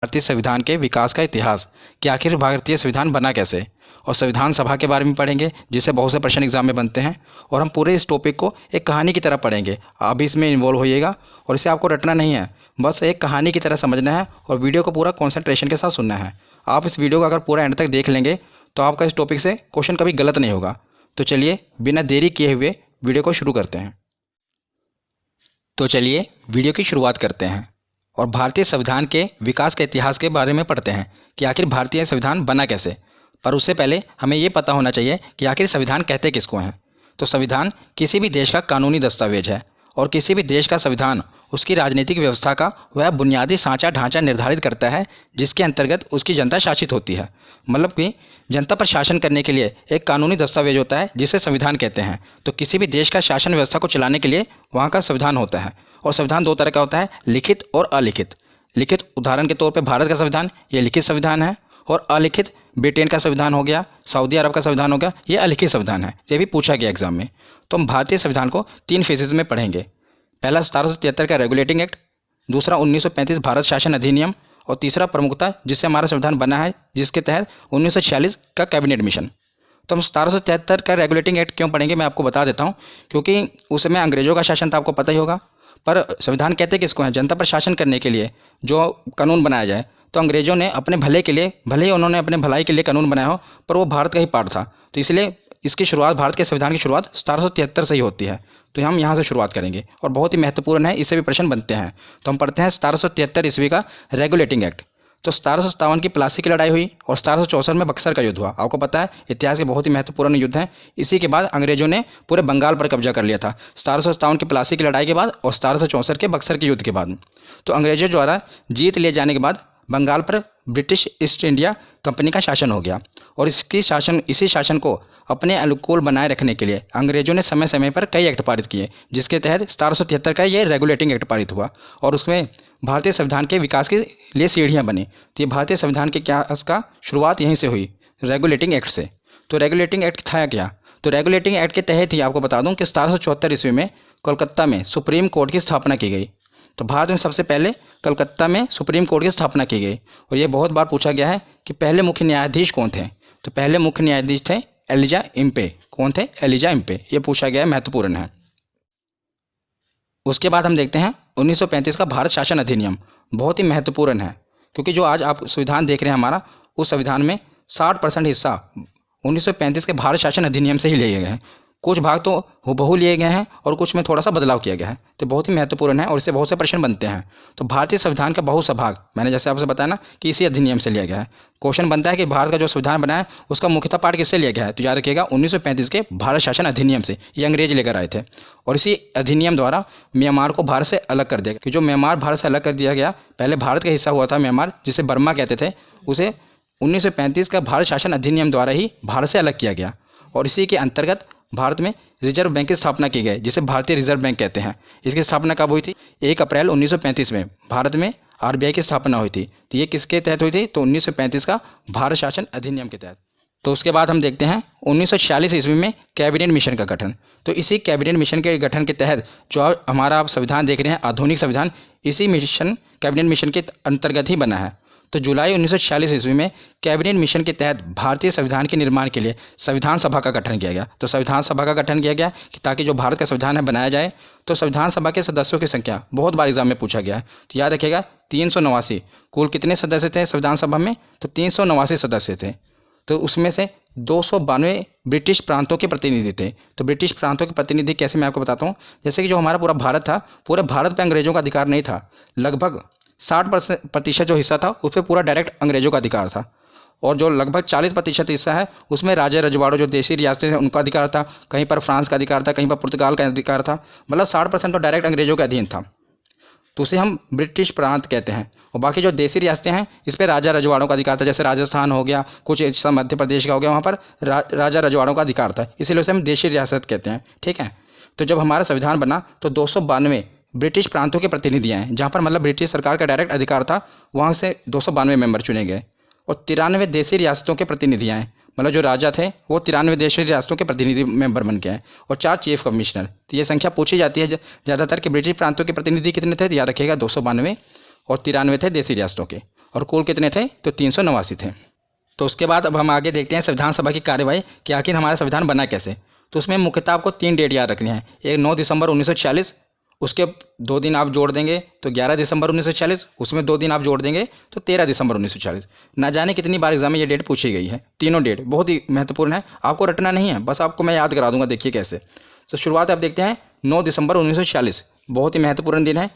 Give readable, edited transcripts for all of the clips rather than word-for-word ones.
भारतीय संविधान के विकास का इतिहास कि आखिर भारतीय संविधान बना कैसे, और संविधान सभा के बारे में पढ़ेंगे जिससे बहुत से प्रश्न एग्जाम में बनते हैं। और हम पूरे इस टॉपिक को एक कहानी की तरह पढ़ेंगे। आप भी इसमें इन्वॉल्व होइएगा और इसे आपको रटना नहीं है, बस एक कहानी की तरह समझना है और वीडियो को पूरा कॉन्सेंट्रेशन के साथ सुनना है। आप इस वीडियो को अगर पूरा एंड तक देख लेंगे तो आपका इस टॉपिक से क्वेश्चन कभी गलत नहीं होगा। तो चलिए बिना देरी किए हुए वीडियो को शुरू करते हैं। तो चलिए वीडियो की शुरुआत करते हैं और भारतीय संविधान के विकास के इतिहास के बारे में पढ़ते हैं कि आखिर भारतीय संविधान बना कैसे। पर उससे पहले हमें ये पता होना चाहिए कि आखिर संविधान कहते किसको हैं। तो संविधान किसी भी देश का कानूनी दस्तावेज है और किसी भी देश का संविधान उसकी राजनीतिक व्यवस्था का वह बुनियादी सांचा ढांचा निर्धारित करता है जिसके अंतर्गत उसकी जनता शासित होती है। मतलब कि जनता पर शासन करने के लिए एक कानूनी दस्तावेज होता है जिसे संविधान कहते हैं। तो किसी भी देश का शासन व्यवस्था को चलाने के लिए वहाँ का संविधान होता है। और संविधान दो तरह का होता है, लिखित और अलिखित। लिखित उदाहरण के तौर पर भारत का संविधान ये लिखित संविधान है, और अलिखित ब्रिटेन का संविधान हो गया, सऊदी अरब का संविधान हो गया, ये अलिखित संविधान है। ये भी पूछा गया एग्जाम में। तो हम भारतीय संविधान को 3 फेजेज में पढ़ेंगे। पहला 1773 का रेगुलेटिंग एक्ट, दूसरा 1935 भारत शासन अधिनियम, और तीसरा प्रमुखता जिससे हमारा संविधान बना है जिसके तहत 1946 का कैबिनेट मिशन। तो हम 1773 का रेगुलेटिंग एक्ट क्यों पढ़ेंगे मैं आपको बता देता हूँ, क्योंकि उस समय अंग्रेजों का शासन था, आपको पता ही होगा। पर संविधान कहते किसको हैं? जनता पर शासन करने के लिए जो कानून बनाया जाए। तो अंग्रेजों ने अपने भले के लिए, भले ही उन्होंने अपने भलाई के लिए कानून बनाया हो, पर वो भारत का ही पार्ट था। तो इसलिए इसकी शुरुआत, भारत के संविधान की शुरुआत 1773 से ही होती है। तो हम यहाँ से शुरुआत करेंगे और बहुत ही महत्वपूर्ण है, इससे भी प्रश्न बनते हैं। तो हम पढ़ते हैं 1773 ईस्वी का रेगुलेटिंग एक्ट। तो 1757 की प्लासी की लड़ाई हुई और 1764 में बक्सर का युद्ध हुआ। आपको पता है इतिहास के बहुत ही महत्वपूर्ण युद्ध हैं। इसी के बाद अंग्रेजों ने पूरे बंगाल पर कब्जा कर लिया था, 1757 की प्लासी की लड़ाई के बाद और 1764 के बक्सर के युद्ध के बाद। तो अंग्रेजों द्वारा जीत लिए जाने के बाद बंगाल पर ब्रिटिश ईस्ट इंडिया कंपनी का शासन हो गया। और इसी शासन को अपने अनुकूल बनाए रखने के लिए अंग्रेजों ने समय समय पर कई एक्ट पारित किए, जिसके तहत 1773 का ये रेगुलेटिंग एक्ट पारित हुआ और उसमें भारतीय संविधान के विकास के लिए सीढ़ियाँ बनी। तो ये भारतीय संविधान के का शुरुआत यहीं से हुई, रेगुलेटिंग एक्ट से। तो रेगुलेटिंग एक्ट था क्या? तो रेगुलेटिंग एक्ट के तहत ही आपको बता दूं कि 1774 ईस्वी में कोलकाता में सुप्रीम कोर्ट की स्थापना की गई। तो भारत में सबसे पहले कलकत्ता में सुप्रीम कोर्ट की स्थापना की गई। और ये बहुत बार पूछा गया है कि पहले मुख्य न्यायाधीश कौन थे। तो पहले मुख्य न्यायाधीश थे एलिजा इम्पे। कौन थे? Elijah Impey. ये पूछा गया है, महत्वपूर्ण है। उसके बाद हम देखते हैं 1935 का भारत शासन अधिनियम। बहुत ही महत्वपूर्ण है, क्योंकि जो आज आप संविधान देख रहे हैं हमारा, उस संविधान में 60% हिस्सा 1935 के भारत शासन अधिनियम से ही लिए गए हैं। कुछ भाग तो हुबहू लिए गए हैं और कुछ में थोड़ा सा बदलाव किया गया है। तो बहुत ही महत्वपूर्ण है और इससे बहुत से प्रश्न बनते हैं। तो भारतीय संविधान का बहुत सा भाग, मैंने जैसे आपसे बताया ना कि इसी अधिनियम से लिया गया है। क्वेश्चन बनता है कि भारत का जो संविधान बना है उसका मुख्यतः पार्ट किससे लिया गया है? तो याद रखिएगा 1935 के भारत शासन अधिनियम से। ये अंग्रेज लेकर आए थे और इसी अधिनियम द्वारा म्यांमार को भारत से अलग कर दिया गया। कि जो म्यांमार भारत से अलग कर दिया गया, पहले भारत का हिस्सा हुआ था म्यांमार, जिसे बर्मा कहते थे, उसे 1935 का भारत शासन अधिनियम द्वारा ही भारत से अलग किया गया। और इसी के अंतर्गत भारत में रिजर्व बैंक की स्थापना की गई, जिसे भारतीय रिजर्व बैंक कहते हैं। इसकी स्थापना कब हुई थी? 1 अप्रैल 1935 में भारत में आरबीआई की स्थापना हुई थी। तो ये किसके तहत हुई थी? तो 1935 का भारत शासन अधिनियम के तहत। तो उसके बाद हम देखते हैं 1946 ईस्वी में कैबिनेट मिशन का गठन। तो इसी कैबिनेट मिशन के गठन के तहत जो हमारा आप संविधान देख रहे हैं, आधुनिक संविधान, इसी मिशन, कैबिनेट मिशन के अंतर्गत ही बना है। तो जुलाई 1946 ईस्वी में कैबिनेट मिशन के तहत भारतीय संविधान के निर्माण के लिए संविधान सभा का गठन किया गया। तो संविधान सभा का गठन किया गया कि ताकि जो भारत का संविधान है बनाया जाए। तो संविधान सभा के सदस्यों की संख्या बहुत बार एग्जाम में पूछा गया है। तो याद रखिएगा 389। कुल कितने सदस्य थे संविधान सभा में? तो 389 सदस्य थे। तो उसमें से 292 ब्रिटिश प्रांतों के प्रतिनिधि थे। तो ब्रिटिश प्रांतों के प्रतिनिधि कैसे, मैं आपको बताता हूँ। जैसे कि जो हमारा पूरा भारत था, पूरे भारत पर अंग्रेजों का अधिकार नहीं था। लगभग 60% जो हिस्सा था उस पर पूरा डायरेक्ट अंग्रेजों का अधिकार था। और जो लगभग 40% हिस्सा है उसमें राजा रजवाड़ों, जो देशी रियासतें हैं, उनका अधिकार था। कहीं पर फ्रांस का अधिकार था, कहीं पर पुर्तगाल का अधिकार था। मतलब 60% तो डायरेक्ट अंग्रेजों के अधीन था। तो उसे हम ब्रिटिश प्रांत कहते हैं। और बाकी जो देशी रियासतें हैं इस पर राजा रजवाड़ों का अधिकार था। जैसे राजस्थान हो गया, कुछ हिस्सा मध्य प्रदेश का हो गया, वहाँ पर राजा रजवाड़ों का अधिकार था। इसीलिए उसे हम देशी रियासत कहते हैं। ठीक है। तो जब हमारा संविधान बना तो 292 ब्रिटिश प्रांतों के प्रतिनिधि हैं, जहाँ पर मतलब ब्रिटिश सरकार का डायरेक्ट अधिकार था, वहाँ से 292 मेंबर चुने गए। और 93 देशी रियासतों के प्रतिनिधि हैं, मतलब जो राजा थे वो 93 देशी रियासतों के प्रतिनिधि मेंबर बन के हैं। और 4 चीफ कमिश्नर। तो ये संख्या पूछी जाती है ज़्यादातर कि ब्रिटिश प्रांतों के प्रतिनिधि कितने थे। तो याद रखिएगा 292 और 93 थे देशी रियासतों के। और कुल कितने थे, तो 389 थे। तो उसके बाद अब हम आगे देखते हैं संविधान सभा की कार्यवाही कि आखिर हमारा संविधान बना कैसे। तो उसमें मुख्यतः आपको 3 डेट याद रखनी है। एक 9 दिसंबर 1946, उसके 2 दिन आप जोड़ देंगे तो 11 दिसंबर 1946, उसमें 2 दिन आप जोड़ देंगे तो 13 दिसंबर 1946। ना जाने कितनी बार एग्जाम में ये डेट पूछी गई है। तीनों डेट बहुत ही महत्वपूर्ण है, आपको रटना नहीं है, बस आपको मैं याद करा दूंगा। देखिए कैसे। तो शुरुआत आप देखते हैं 9 दिसंबर 1946, बहुत ही महत्वपूर्ण दिन है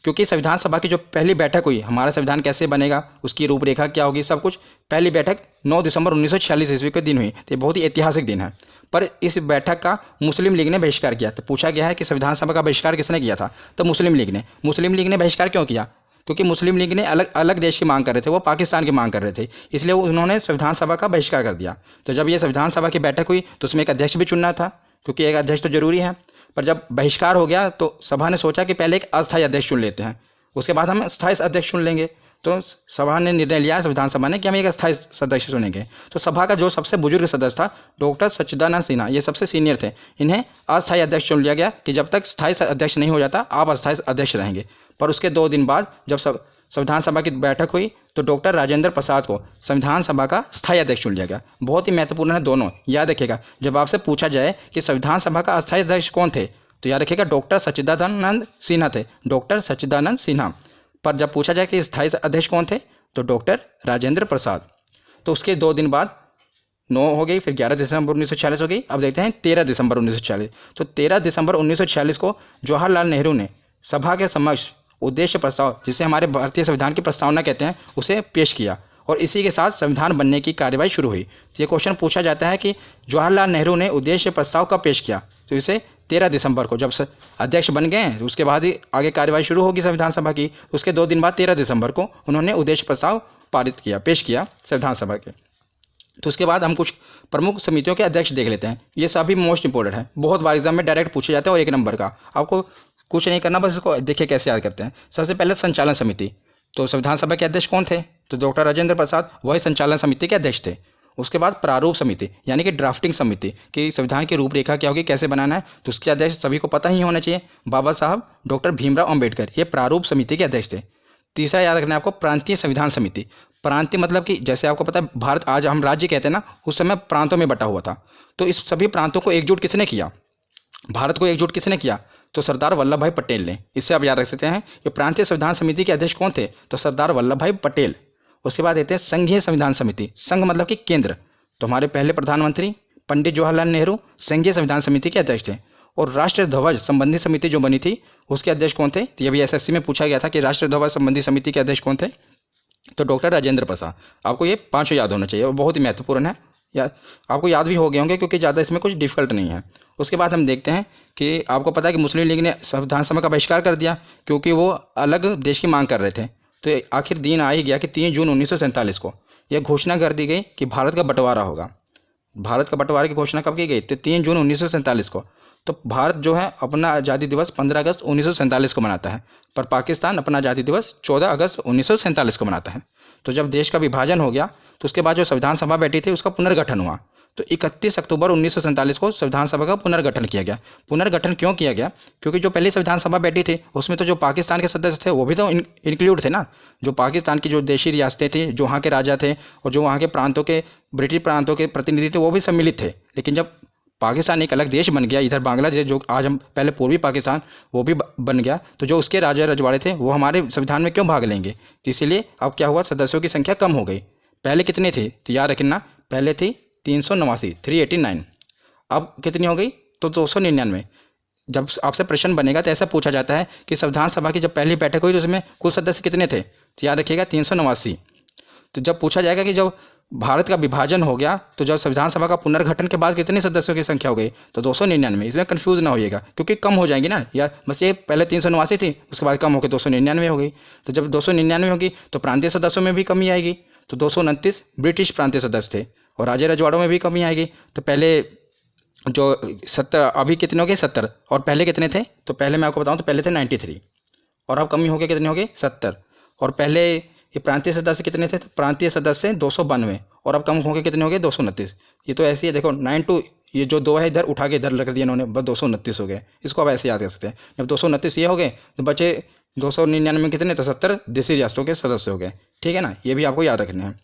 क्योंकि संविधान सभा की जो पहली बैठक हुई, हमारा संविधान कैसे बनेगा, उसकी रूपरेखा क्या होगी, सब कुछ पहली बैठक 9 दिसंबर 1946 ईस्वी के दिन हुई। तो ये बहुत ही ऐतिहासिक दिन है। पर इस बैठक का मुस्लिम लीग ने बहिष्कार किया। तो पूछा गया है कि संविधान सभा का बहिष्कार किसने किया था, तो मुस्लिम लीग ने। मुस्लिम लीग ने बहिष्कार क्यों किया, क्योंकि मुस्लिम लीग ने अलग अलग देश की मांग कर रहे थे, वो पाकिस्तान की मांग कर रहे थे, इसलिए उन्होंने संविधान सभा का बहिष्कार कर दिया। तो जब ये संविधान सभा की बैठक हुई तो उसमें एक अध्यक्ष भी चुनना था, क्योंकि एक अध्यक्ष तो जरूरी है। पर जब बहिष्कार हो गया तो सभा ने सोचा कि पहले एक अस्थायी अध्यक्ष चुन लेते हैं, उसके बाद हम स्थायी अध्यक्ष चुन लेंगे। तो सभा ने निर्णय लिया, संविधान सभा ने, कि हम एक अस्थायी सदस्य चुनेंगे। तो सभा का जो सबसे बुजुर्ग सदस्य था डॉक्टर सच्चिदानंद सिन्हा, ये सबसे सीनियर थे, इन्हें अस्थायी अध्यक्ष चुन लिया गया कि जब तक स्थायी अध्यक्ष नहीं हो जाता आप अस्थायी अध्यक्ष रहेंगे। पर उसके 2 दिन बाद जब संविधान सभा की बैठक हुई तो डॉक्टर राजेंद्र प्रसाद को संविधान सभा का स्थायी अध्यक्ष चुन लिया गया। बहुत ही महत्वपूर्ण है दोनों, याद रखिएगा। जब आपसे पूछा जाए कि संविधान सभा का अस्थायी अध्यक्ष कौन थे, तो याद रखिएगा डॉक्टर सच्चिदानंद सिन्हा थे, डॉक्टर सच्चिदानंद सिन्हा। पर जब पूछा जाए कि स्थायी अध्यक्ष कौन थे, तो डॉक्टर राजेंद्र प्रसाद। तो उसके 2 दिन बाद 9 हो गई, फिर 11 दिसंबर 1946 हो गई। अब देखते हैं 13 दिसंबर 1946। तो 13 दिसंबर 1946 को जवाहरलाल नेहरू ने सभा के समक्ष उद्देश्य प्रस्ताव, जिसे हमारे भारतीय संविधान की प्रस्तावना कहते हैं, उसे पेश किया और इसी के साथ संविधान बनने की कार्यवाही शुरू हुई। तो ये क्वेश्चन पूछा जाता है कि जवाहरलाल नेहरू ने उद्देश्य प्रस्ताव कब पेश किया, तो इसे 13 दिसंबर को, जब अध्यक्ष बन गए उसके बाद ही आगे कार्यवाही शुरू होगी संविधान सभा की। उसके 2 दिन बाद 13 दिसंबर को उन्होंने उद्देश्य प्रस्ताव पारित किया, पेश किया संविधान सभा के। तो उसके बाद हम कुछ प्रमुख समितियों के अध्यक्ष देख लेते हैं। ये सभी मोस्ट इंपॉर्टेंट है, बहुत बार एग्जाम में डायरेक्ट पूछे जाते हैं और 1 नंबर का, आपको कुछ नहीं करना, बस इसको देखिए कैसे याद करते हैं। सबसे पहले संचालन समिति। तो संविधान सभा के अध्यक्ष कौन थे, तो डॉक्टर राजेंद्र प्रसाद, वही संचालन समिति के अध्यक्ष थे। उसके बाद प्रारूप समिति, यानी कि ड्राफ्टिंग समिति, कि संविधान की रूपरेखा क्या होगी, कैसे बनाना है, तो उसके अध्यक्ष सभी को पता ही होना चाहिए, बाबा साहब डॉक्टर भीमराव अंबेडकर, ये प्रारूप समिति के अध्यक्ष थे। तीसरा याद रखना है आपको, प्रांतीय संविधान समिति। प्रांतीय मतलब कि जैसे आपको पता है भारत आज हम राज्य कहते हैं ना, उस समय प्रांतों में बटा हुआ था। तो इस सभी प्रांतों को एकजुट किसने किया, भारत को एकजुट किसने किया, तो सरदार वल्लभ भाई पटेल ने। इससे आप याद रख सकते हैं कि प्रांतीय संविधान समिति के अध्यक्ष कौन थे, तो सरदार वल्लभ भाई पटेल। उसके बाद देते हैं संघीय संविधान समिति। संघ मतलब कि केंद्र, तो हमारे पहले प्रधानमंत्री पंडित जवाहरलाल नेहरू संघीय संविधान समिति के अध्यक्ष थे। और राष्ट्रीय ध्वज संबंधी समिति जो बनी थी उसके अध्यक्ष कौन थे, तो ये भी एसएससी में पूछा गया था कि राष्ट्रीय ध्वज संबंधी समिति के अध्यक्ष कौन थे, तो डॉक्टर राजेंद्र प्रसाद। आपको ये 5 याद होना चाहिए और बहुत ही महत्वपूर्ण है, या आपको याद भी हो गए होंगे क्योंकि ज़्यादा इसमें कुछ डिफिकल्ट नहीं है। उसके बाद हम देखते हैं कि आपको पता है कि मुस्लिम लीग ने संविधान सभा का बहिष्कार कर दिया क्योंकि वो अलग देश की मांग कर रहे थे। तो आखिर दिन आ ही गया कि 3 जून 1947 को यह घोषणा कर दी गई कि भारत का बंटवारा होगा। भारत का बंटवारे की घोषणा कब की गई, तो 3 जून 1947 को। तो भारत जो है अपना आज़ादी दिवस 15 अगस्त 1947 को मनाता है, पर पाकिस्तान अपना आज़ादी दिवस 14 अगस्त 1947 को मनाता है। तो जब देश का विभाजन हो गया तो उसके बाद जो संविधान सभा बैठी थी उसका पुनर्गठन हुआ। तो 31 अक्टूबर 1947 को संविधान सभा का पुनर्गठन किया गया। पुनर्गठन क्यों किया गया, क्योंकि जो पहली संविधान सभा बैठी थी उसमें तो जो पाकिस्तान के सदस्य थे वो भी तो इंक्लूड थे ना। जो पाकिस्तान की जो देशी रियासतें थी, जो वहाँ के राजा थे और जो वहाँ के प्रांतों के ब्रिटिश प्रांतों के प्रतिनिधि थे वो भी सम्मिलित थे। लेकिन जब पाकिस्तान एक अलग देश बन गया, इधर बांग्लादेश जो आज हम पहले पूर्वी पाकिस्तान वो भी बन गया, तो जो उसके राजा रजवाड़े थे वो हमारे संविधान में क्यों भाग लेंगे। तो इसीलिए अब क्या हुआ, सदस्यों की संख्या कम हो गई। पहले कितनी थी, तो याद रखना पहले थी 389, 389। अब कितनी हो गई, तो 299। जब आपसे प्रश्न बनेगा तो ऐसा पूछा जाता है कि संविधान सभा की जब पहली बैठक हुई तो उसमें कुल सदस्य कितने थे, तो याद रखिएगा 389। तो जब पूछा जाएगा कि जब भारत का विभाजन हो गया तो जब संविधान सभा का पुनर्गठन के बाद कितने सदस्यों की संख्या हो गई, तो 299। इसमें कंफ्यूज ना होइएगा क्योंकि कम हो जाएंगी ना, या बस ये पहले 389 थी उसके बाद कम होकर 299 हो गई। तो जब 299 होगी तो प्रांतीय सदस्यों में भी कमी आएगी, तो 229 ब्रिटिश प्रांतीय सदस्य थे और राजे रजवाड़ों में भी कमी आएगी। तो पहले जो 70, अभी कितने हो गए 70, और पहले कितने थे, तो पहले मैं आपको बताऊँ तो पहले थे 93 और अब कमी हो गई कितने हो गए 70। और पहले ये प्रांतीय सदस्य कितने थे, तो प्रांतीय सदस्य 292 और अब कम हो गए कितने हो गए 229। ये तो ऐसे ही है, देखो 92 ये जो 2 है इधर उठा के इधर रख दिया इन्होंने, बस 229 हो गए। इसको आप ऐसे याद कर सकते हैं। जब 229 ये हो गए तो बचे 299 कितने, 73 देशी रियासतों के सदस्य हो गए। ठीक है ना, ये भी आपको याद रखना है।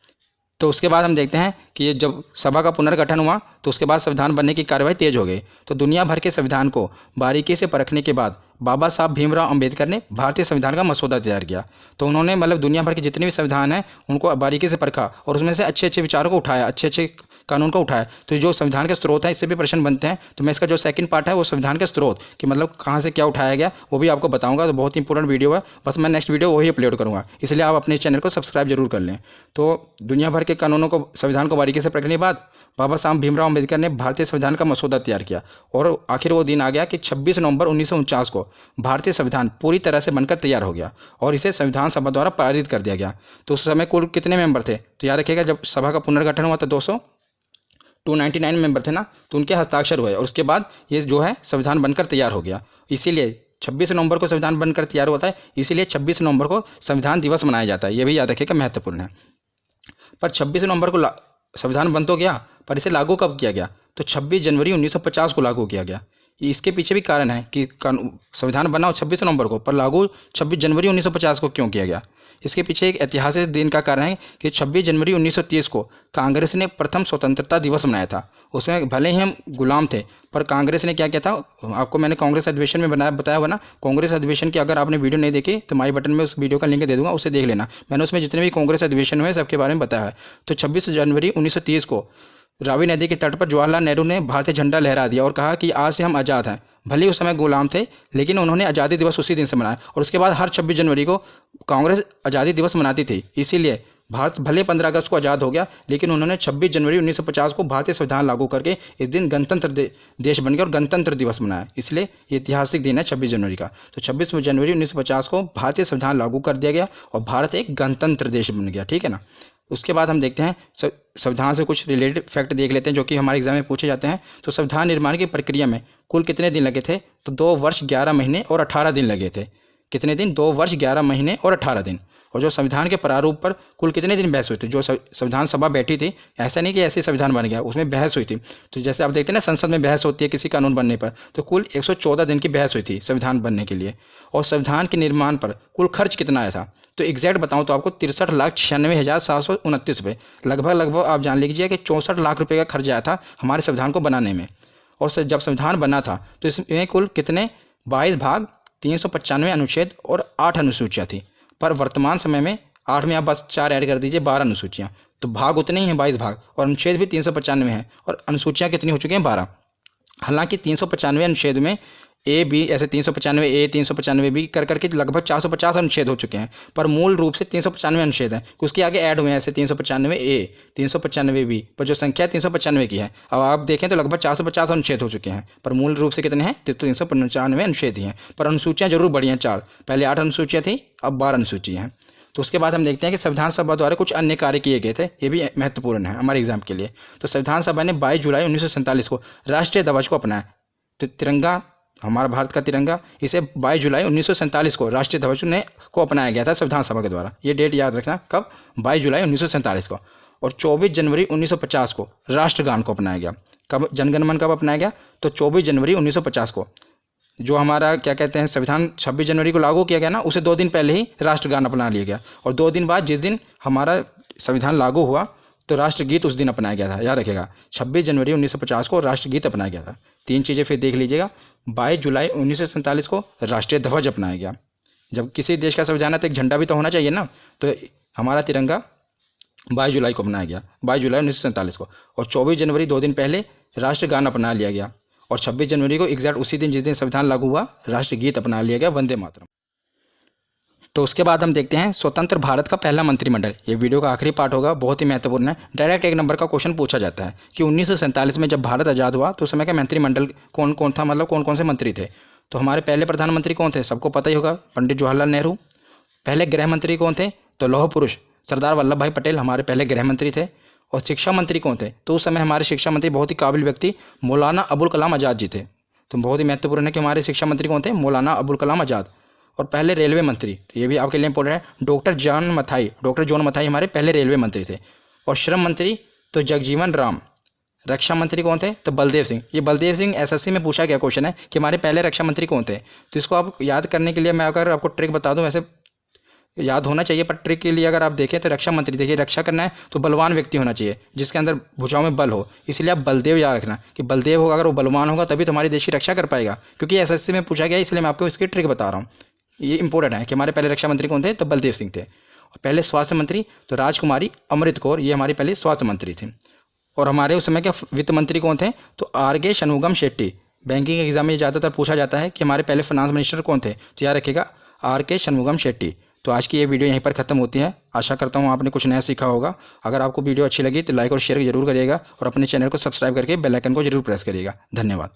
तो उसके बाद हम देखते हैं कि ये जब सभा का पुनर्गठन हुआ तो उसके बाद संविधान बनने की कार्यवाही तेज हो गई। तो दुनिया भर के संविधान को बारीकी से परखने के बाद बाबा साहब भीमराव अंबेडकर ने भारतीय संविधान का मसौदा तैयार किया। तो उन्होंने मतलब दुनिया भर के जितने भी संविधान हैं उनको बारीकी से परखा और उसमें से अच्छे अच्छे विचारों को उठाया, अच्छे अच्छे कानून को उठाया। तो जो संविधान के स्रोत हैं इससे भी प्रश्न बनते हैं। तो मैं इसका जो सेकंड पार्ट है वो संविधान के स्रोत कि मतलब कहाँ से क्या उठाया गया वो भी आपको बताऊंगा। तो बहुत इंपॉर्टेंट वीडियो है, बस मैं नेक्स्ट वीडियो वही अपलोड करूँगा, इसलिए आप अपने चैनल को सब्सक्राइब जरूर कर लें। तो दुनिया भर के कानूनों को, संविधान को बारीकी से परखने के बाद बाबा साहब भीमराव अंबेडकर ने भारतीय संविधान का मसौदा तैयार किया और आखिर वो दिन आ गया कि 26 नवंबर 1949 को भारतीय संविधान पूरी तरह से बनकर तैयार हो गया और इसे संविधान सभा द्वारा पारित कर दिया गया। तो उस समय कुल कितने मेंबर थे, तो याद रखिएगा जब सभा का पुनर्गठन हुआ था 299 मेंबर थे ना, तो उनके हस्ताक्षर हुए और उसके बाद ये जो है संविधान बनकर तैयार हो गया। इसीलिए 26 नवंबर को संविधान बनकर तैयार होता है, इसीलिए 26 नवंबर को संविधान दिवस मनाया जाता है। ये भी याद रखिएगा, महत्वपूर्ण है। पर 26 नवंबर को संविधान बन तो गया, पर इसे लागू कब किया गया, तो 26 जनवरी 1950 को लागू किया गया। इसके पीछे भी कारण है कि संविधान बना हो 26 नवंबर को, पर लागू 26 जनवरी 1950 को क्यों किया गया। इसके पीछे एक ऐतिहासिक दिन का कारण है कि 26 जनवरी 1930 को कांग्रेस ने प्रथम स्वतंत्रता दिवस मनाया था। उसमें भले ही हम गुलाम थे, पर कांग्रेस ने क्या किया था, आपको मैंने कांग्रेस अधिवेशन में बताया हुआ ना। कांग्रेस अधिवेशन की अगर आपने वीडियो नहीं देखी तो माई बटन में उस वीडियो का लिंक दे दूंगा, उसे देख लेना। मैंने उसमें जितने भी कांग्रेस अधिवेशन हुए सबके बारे में बताया है। तो 26 जनवरी 1930 को रावी नदी के तट पर जवाहरलाल नेहरू ने भारतीय झंडा लहरा दिया और कहा कि आज से हम आज़ाद हैं। भले ही उस समय गुलाम थे, लेकिन उन्होंने आज़ादी दिवस उसी दिन से मनाया और उसके बाद हर 26 जनवरी को कांग्रेस आज़ादी दिवस मनाती थी। इसीलिए भारत भले 15 अगस्त को आज़ाद हो गया, लेकिन उन्होंने 26 जनवरी 1950 को भारतीय संविधान लागू करके इस दिन गणतंत्र देश बन गया और गणतंत्र दिवस मनाया। इसलिए ये ऐतिहासिक दिन है 26 जनवरी का। तो 26 जनवरी 1950 को भारतीय संविधान लागू कर दिया गया और भारत एक गणतंत्र देश बन गया। ठीक है ना। उसके बाद हम देखते हैं संविधान से कुछ रिलेटेड फैक्ट देख लेते हैं जो कि हमारे एग्जाम में पूछे जाते हैं। तो संविधान निर्माण की प्रक्रिया में कुल कितने दिन लगे थे, तो 2 वर्ष 11 महीने और 18 दिन लगे थे। कितने दिन, 2 वर्ष 11 महीने और 18 दिन। और जो संविधान के प्रारूप पर कुल कितने दिन बहस हुई थी, जो संविधान सभा बैठी थी, ऐसा नहीं कि ऐसे संविधान बन गया, उसमें बहस हुई थी। तो जैसे आप देखते हैं ना संसद में बहस होती है किसी कानून बनने पर, तो कुल 114 दिन की बहस हुई थी संविधान बनने के लिए। और संविधान के निर्माण पर कुल खर्च कितना आया था, तो एग्जैक्ट बताऊं तो आपको 63,96,729 रुपये, लगभग आप जान लीजिए कि 64 लाख रुपये का खर्च आया था हमारे संविधान को बनाने में। और जब संविधान बना था तो इसमें कुल कितने 22 भाग, 395 अनुच्छेद और 8 अनुसूचियाँ थी। पर वर्तमान समय में 8 में आप बस 4 ऐड कर दीजिए, 12 अनुसूचियाँ। तो भाग उतने ही हैं 22 भाग, और अनुच्छेद भी 395 हैं, और अनुसूचियाँ कितनी हो चुकी हैं 12। हालांकि 395 अनुच्छेद में ए बी ऐसे 395 ए 395 बी कर करके लगभग 450 अनुच्छेद हो चुके हैं, पर मूल रूप से 395 अनुच्छेद हैं। उसके आगे ऐड हुए हैं ऐसे 395 ए 395 बी, पर जो संख्या 395 की है। अब आप देखें तो लगभग 450 अनुच्छेद हो चुके हैं, पर मूल रूप से कितने हैं, 395 अनुच्छेद ही हैं। पर अनुसूचियाँ जरूर बढ़ी हैं 4, पहले 8 अनुसूचियाँ थी, अब 12 अनुसूचियाँ हैं। तो उसके बाद हम देखते हैं कि संविधान सभा द्वारा कुछ अन्य कार्य किए गए थे, ये भी महत्वपूर्ण है हमारे एग्जाम के लिए। तो संविधान सभा ने 22 जुलाई 1947 को राष्ट्रीय ध्वज को अपनाया। तो तिरंगा, हमारा भारत का तिरंगा, इसे 22 जुलाई 1947 को राष्ट्रीय ध्वज को अपनाया गया था संविधान सभा के द्वारा। ये डेट याद रखना, कब, 22 जुलाई 1947 को। और 24 जनवरी 1950 को राष्ट्रगान को अपनाया गया। कब जनगण मन कब अपनाया गया, तो 24 जनवरी 1950 को। जो हमारा क्या कहते हैं संविधान 26 जनवरी को लागू किया गया ना, उसे 2 दिन पहले ही राष्ट्रगान अपना लिया गया। और 2 दिन बाद जिस दिन हमारा संविधान लागू हुआ तो राष्ट्रगीत उस दिन अपनाया गया था। याद रखिएगा 26 जनवरी 1950 को राष्ट्रगीत अपनाया गया था। 3 चीज़ें फिर देख लीजिएगा। 22 जुलाई 1947 को राष्ट्रीय ध्वज अपनाया गया। जब किसी देश का संविधान है तो एक झंडा भी तो होना चाहिए ना, तो हमारा तिरंगा 22 जुलाई को अपनाया गया, 22 जुलाई 1947 को। और 24 जनवरी 2 दिन पहले राष्ट्रगान अपना लिया गया। और 26 जनवरी को एग्जैक्ट उसी दिन जिस दिन संविधान लागू हुआ राष्ट्रगीत अपना लिया गया, वंदे मातरम। तो उसके बाद हम देखते हैं स्वतंत्र भारत का पहला मंत्रिमंडल। ये वीडियो का आखिरी पार्ट होगा, बहुत ही महत्वपूर्ण है। डायरेक्ट 1 नंबर का क्वेश्चन पूछा जाता है कि 1947 में जब भारत आज़ाद हुआ तो उस समय का मंत्रिमंडल कौन कौन था, मतलब कौन कौन से मंत्री थे। तो हमारे पहले प्रधानमंत्री कौन थे, सबको पता ही होगा, पंडित जवाहरलाल नेहरू। पहले गृह मंत्री कौन थे, तो लौह पुरुष सरदार वल्लभ भाई पटेल हमारे पहले गृह मंत्री थे। और शिक्षा मंत्री कौन थे, तो उस समय हमारे शिक्षा मंत्री बहुत ही काबिल व्यक्ति मौलाना अबुल कलाम आज़ाद जी थे। तो बहुत ही महत्वपूर्ण है कि हमारे शिक्षा मंत्री कौन थे, मौलाना अबुल कलाम आज़ाद। और पहले रेलवे मंत्री, तो ये भी आपके लिए इंपॉर्टेंट है, डॉक्टर जॉन मथाई हमारे पहले रेलवे मंत्री थे। और श्रम मंत्री तो जगजीवन राम, रक्षा मंत्री कौन थे? तो बलदेव सिंह। ये बलदेव सिंह एसएससी में पूछा गया क्वेश्चन है कि हमारे पहले रक्षा मंत्री कौन थे। तो इसको आप याद करने के लिए मैं अगर आपको ट्रिक बता दूं, वैसे याद होना चाहिए, पर ट्रिक के लिए अगर आप देखें तो रक्षा मंत्री, देखिए रक्षा करना है तो बलवान व्यक्ति होना चाहिए जिसके अंदर भुजाओं में बल हो, इसलिए आप बलदेव याद रखना कि बलदेव होगा, अगर वो बलवान होगा तभी तो हमारे देश की रक्षा कर पाएगा, क्योंकि एसएससी में पूछा गया है, इसलिए मैं आपको इसकी ट्रिक बता रहा हूँ। ये इंपॉर्टेंट है कि हमारे पहले रक्षा मंत्री कौन थे, तो बलदेव सिंह थे। और पहले स्वास्थ्य मंत्री तो राजकुमारी अमृत कौर, ये हमारी पहले स्वास्थ्य मंत्री थी। और हमारे उस समय के वित्त मंत्री कौन थे, तो आर के शनमुगम शेट्टी। बैंकिंग एग्जाम में ज़्यादातर पूछा जाता है कि हमारे पहले फाइनेंस मिनिस्टर कौन थे, तो याद रखिएगा आर के शनमुगम शेट्टी। तो आज की ये वीडियो यहीं पर ख़त्म होती है। आशा करता हूँ आपने कुछ नया सीखा होगा। अगर आपको वीडियो अच्छी लगी तो लाइक और शेयर जरूर करिएगा और अपने चैनल को सब्सक्राइब करके बेल आइकन को जरूर प्रेस करिएगा। धन्यवाद।